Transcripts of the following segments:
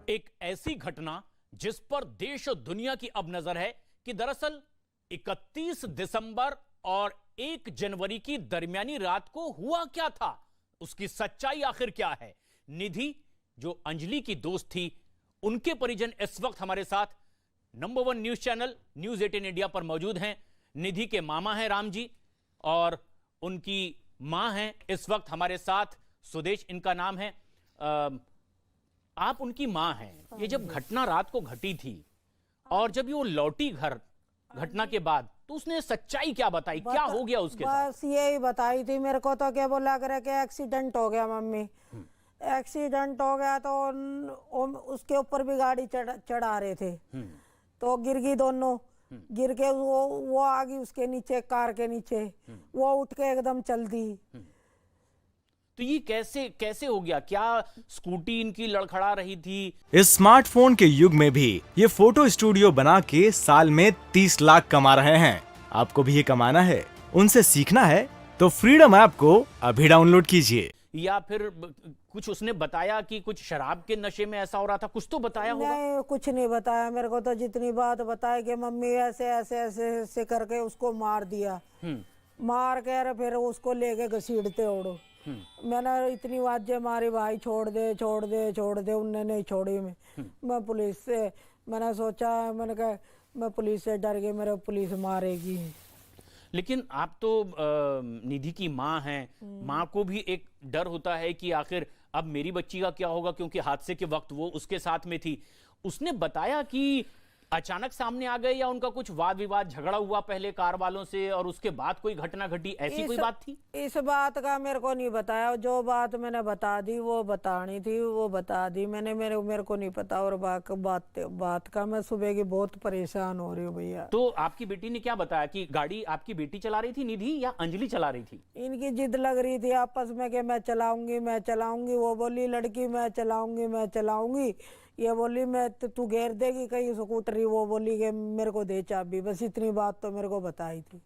एक ऐसी घटना जिस पर देश और दुनिया की अब नजर है कि दरअसल 31 दिसंबर और 1 जनवरी की दरमियानी रात को हुआ क्या था, उसकी सच्चाई आखिर क्या है। निधि जो अंजलि की दोस्त थी, उनके परिजन इस वक्त हमारे साथ number 1 news channel news 18 India पर मौजूद हैं। निधि के मामा हैं राम जी और उनकी मां हैं इस वक्त हमारे साथ, सुदेश इनका नाम है। आप उनकी मां हैं। ये जब घटना रात को घटी थी और जब ये वो लौटी घर घटना के बाद, तो उसने सच्चाई क्या बताई, क्या हो गया उसके साथ? बस यही बताई थी मेरे को, तो क्या बोला करे कि एक्सीडेंट हो गया मम्मी, एक्सीडेंट हो गया। तो उसके ऊपर भी गाड़ी चढ़ा रहे थे, तो गिर गई दोनों, गिर के वो आ गई उसके नीचे, कार के नीचे, वो उठ के एकदम चल दी। तो ये कैसे हो गया? क्या स्कूटी इनकी लड़खड़ा रही थी? इस स्मार्टफोन के युग में भी ये फोटो स्टूडियो बना के साल में 30 लाख कमा रहे हैं। आपको भी ये कमाना है, उनसे सीखना है तो फ्रीडम ऐप को अभी डाउनलोड कीजिए। या फिर कुछ उसने बताया कि कुछ शराब के नशे में ऐसा हो रहा था, कुछ तो बताया होगा? नहीं, कुछ नहीं बताया मेरे को। तो जितनी बात बताया कि मम्मी ऐसे ऐसे ऐसे ऐसे करके उसको मार दिया, मार के फिर उसको लेके घसीटते ओढ़ो। मैंने इतनी आवाजें मारी, भाई छोड़ दे छोड़ दे छोड़ दे, उनने नहीं छोड़ी। मैं पुलिस से, मैंने सोचा, मैंने कहा मैं पुलिस से डर गई, मेरे पुलिस मारेगी। लेकिन आप तो निधि की माँ हैं, माँ को भी एक डर होता है कि आखिर अब मेरी बच्ची का क्या होगा, क्योंकि हादसे के वक्त वो उसके साथ में थी। उसने बताया कि अचानक सामने आ गए या उनका कुछ वाद विवाद झगड़ा हुआ पहले कार वालों से और उसके बाद कोई घटना घटी, ऐसी कोई बात थी? इस बात का मेरे को नहीं बताया। जो बात मैंने बता दी, वो बतानी थी वो बता दी मैंने। मेरे को नहीं पता। और बात का मैं सुबह की बहुत परेशान हो रही हूँ भैया। तो आपकी बेटी ने क्या बताया कि गाड़ी आपकी बेटी चला रही थी निधि या अंजलि चला रही थी? इनकी जिद लग रही थी आपस में कि मैं चलाऊंगी मैं चलाऊंगी। वो बोली लड़की मैं चलाऊंगी मैं चलाऊंगी, ये बोली मैं तू घेर देगी कहीं स्कूटरी, वो बोली कि मेरे को दे चाबी। बस इतनी बात तो मेरे को बताई थी।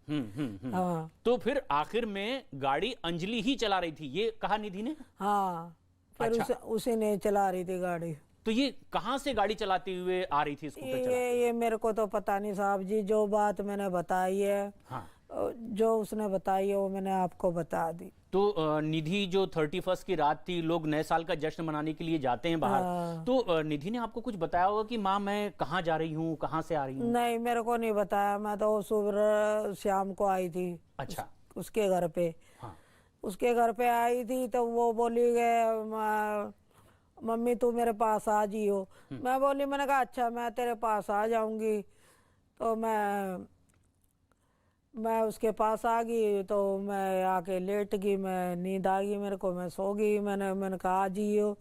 हाँ। तो फिर आखिर में गाड़ी अंजलि ही चला रही थी, ये कहा निधि ने? हाँ, फिर अच्छा। उसी ने चला रही थी गाड़ी। तो ये कहाँ से गाड़ी चलाते हुए आ रही थी, स्कूटर चला? ये मेरे को तो पता नहीं साहब जी। जो बात मैंने बताई है, हाँ, जो उसने बताई है वो मैंने आपको बता दी। तो निधि जो 31 की रात थी, लोग नए साल का जश्न मनाने के लिए जाते हैं बाहर, तो निधि ने आपको कुछ बताया होगा कि माँ मैं कहाँ जा रही हूँ, कहाँ से आ रही हूँ? नहीं, मेरे को नहीं बताया। मैं तो सुबह शाम को आई थी। अच्छा। उसके घर पे। हाँ। उसके घर पे आई थी तो वो बोली गए मम्मी तू मेरे पास आ जी हो। मैं बोली, मैंने कहा अच्छा मैं तेरे पास आ जाऊंगी। तो मैं उसके पास आ गई, तो मैं आके लेट गई, मैं नींद आ गई मेरे को, मैं सो गई। मैंने कहा आ जी हो।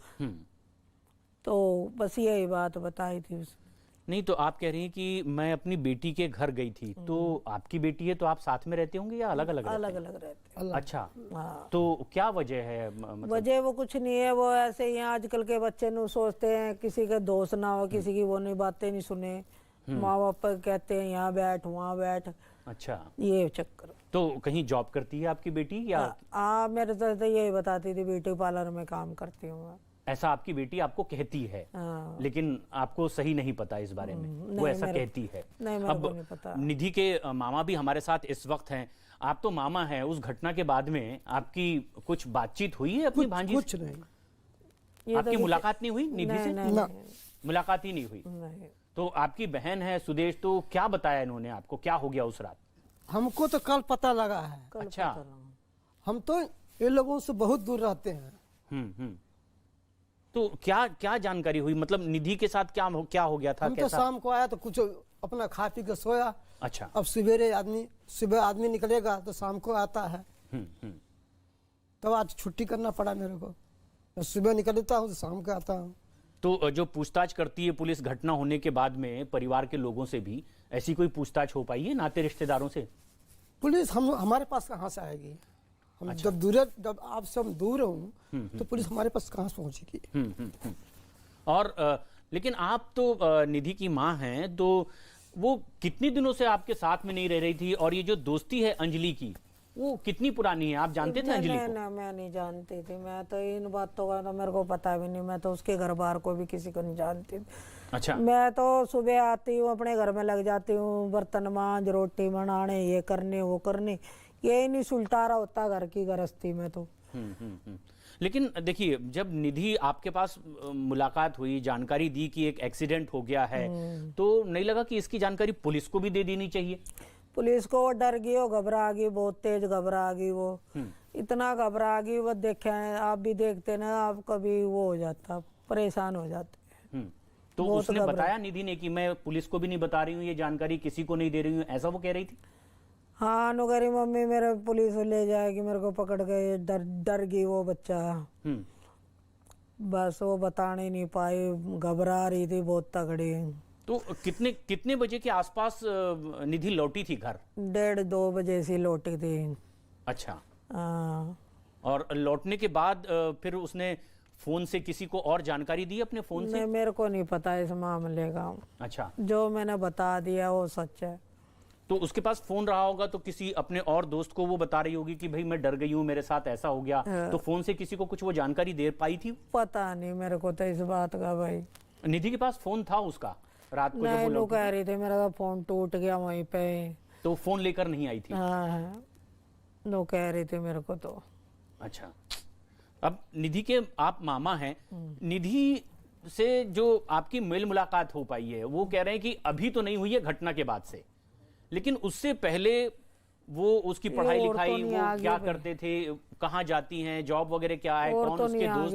तो बस यही बात बताई थी उसने। नहीं, तो आप कह रही हैं कि मैं अपनी बेटी के घर गई थी, तो आपकी बेटी है तो आप साथ में रहते होंगे या अलग अलग? अलग अलग रहते हैं। अच्छा। हाँ। तो क्या वजह है? मतलब वजह वो कुछ नहीं है, वो ऐसे ही आजकल के बच्चे नु सोचते हैं किसी का दोस्त ना हो, किसी की वो नहीं बातें नहीं सुने, माँ बाप कहते हैं यहाँ बैठ वहाँ बैठ। अच्छा, ये चक्कर। तो कहीं जॉब करती है आपकी बेटी या? मेरे तो यही बताती थी, ब्यूटी पार्लर में काम करती हूँ मैं। ऐसा आपकी बेटी आपको कहती है? लेकिन आपको सही नहीं पता इस बारे में, वो ऐसा कहती है? नहीं, मेरे को नहीं पता। निधि के मामा भी हमारे साथ इस वक्त हैं। आप तो मामा हैं, उस घटना के बाद में आपकी कुछ बातचीत हुई है अपनी भांजी से? कुछ नहीं। आपकी मुलाकात नहीं हुई निधि से? नहीं। मुलाकात ही नहीं हुई। नहीं। तो आपकी बहन है सुदेश, तो क्या बताया इन्होंने आपको, क्या हो गया उस रात? हमको तो कल पता लगा है। अच्छा। हम तो ये लोगों से बहुत दूर रहते हैं। तो क्या जानकारी हुई, मतलब निधि के साथ क्या हो गया था? हम तो शाम को आया तो कुछ अपना खा पी के सोया। अच्छा। अब सुबह आदमी निकलेगा तो शाम को आता है। तो आज छुट्टी करना पड़ा मेरे को। मैं सुबह निकलता हूँ तो शाम को आता हूँ। तो जो पूछताछ करती है पुलिस घटना होने के बाद में, परिवार के लोगों से भी ऐसी कोई पूछताछ हो पाई है, नाते रिश्तेदारों से? पुलिस हमारे पास कहाँ से आएगी? हम अच्छा। जब आपसे हम दूर हूँ तो पुलिस हमारे पास कहाँ से पहुँचेगी? और लेकिन आप तो निधि की माँ हैं, तो वो कितने दिनों से आपके साथ में नहीं रह रही थी? और ये जो दोस्ती है अंजलि की, वो कितनी पुरानी है, आप जानते थे अंजलि को? नहीं, मैं नहीं जानती थी। मैं तो इन बातों का तो मेरे को पता भी नहीं। मैं तो उसके घर बार को भी किसी को नहीं जानती थी। अच्छा। मैं तो सुबह आती हूँ, अपने घर में लग जाती हूँ, बर्तन मांज, रोटी बनाने, ये करने वो करने, यही नहीं सुलटारा होता घर की गृहस्थी में तो। लेकिन देखिए, जब निधि आपके पास मुलाकात हुई, जानकारी दी कि एक एक्सीडेंट हो गया है, तो नहीं लगा कि इसकी जानकारी पुलिस को भी दे देनी चाहिए? पुलिस को वो डर गई, वो घबरा गई, बहुत तेज घबरा गई वो। इतना घबरा गई वो, देखे आप भी देखते ना, आप कभी वो हो जाता, परेशान हो जाते। तो उसने बताया निधि ने कि मैं पुलिस को भी नहीं बता रही हूँ, ये जानकारी किसी को नहीं दे रही हूँ, ऐसा वो कह रही थी? हाँ, नुकरी मम्मी मेरे पुलिस ले जाएगी, मेरे को पकड़ के, डर गई वो बच्चा। बस वो बताने नहीं पाई, घबरा रही थी बहुत तगड़ी। तो कितने बजे के आसपास निधि लौटी थी घर? 1:30-2 बजे से लौटी थी। अच्छा। हाँ। और लौटने के बाद फिर उसने फोन से किसी को और जानकारी दी अपने फोन से? नहीं, मेरे को नहीं पता इस मामले का। अच्छा। जो मैंने बता दिया वो सच है। तो उसके पास फोन रहा होगा, तो किसी अपने और दोस्त को वो बता रही होगी कि भाई मैं डर गई हूँ, मेरे साथ ऐसा हो गया। तो फोन से किसी को कुछ वो जानकारी दे पाई थी? पता नहीं मेरे को तो इस बात का भाई। निधि के पास फोन था उसका रात को जब नहीं, वो लोग लौटी? कह रही थी मेरा तो फोन टूट गया वहीं पे। तो फोन लेकर नहीं आई थी? हाँ, लोग कह रही थी मेरे को तो। अच्छा। अब निधि के आप मामा हैं, निधि से जो आपकी मेल मुलाकात हो पाई है, वो कह रहे हैं कि अभी तो नहीं हुई है घटना के बाद से, लेकिन उससे पहले वो उसकी पढ़ाई लिखाई, वो क्या करते थे, कहाँ जाती हैं, जॉब वगैरह क्या है, कौन उसके दोस्त